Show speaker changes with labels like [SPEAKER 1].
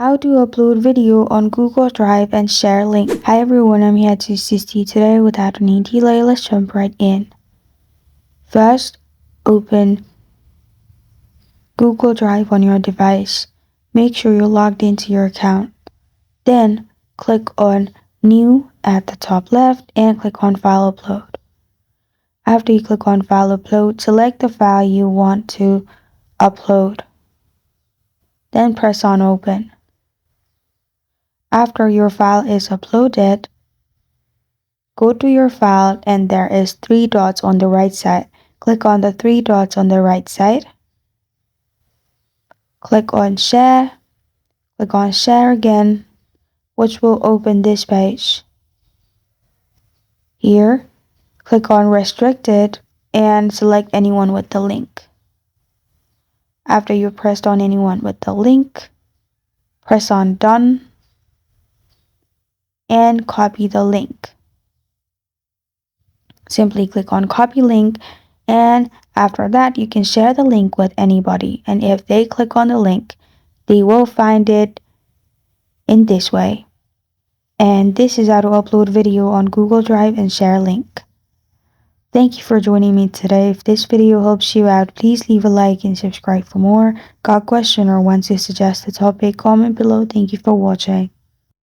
[SPEAKER 1] How to upload video on Google Drive and share link. Hi everyone, I'm here to assist you today. Without any delay, let's jump right in. First, open Google Drive on your device. Make sure you're logged into your account. Then, click on New at the top left and click on File Upload. After you click on File Upload, select the file you want to upload. Then press on Open. After your file is uploaded, go to your file and there is 3 dots on the right side. Click on the 3 dots on the right side. Click on Share. Click on Share again, which will open this page. Here, click on Restricted and select anyone with the link. After you've pressed on anyone with the link, press on Done and copy the link. Simply click on Copy Link, and after that you can share the link with anybody, and if they click on the link, they will find it in this way. And this is how to upload video on Google Drive and share link. Thank you for joining me today. If this video helps you out, please leave a like and subscribe for more. Got a question or want to suggest a topic? Comment below. Thank you for watching.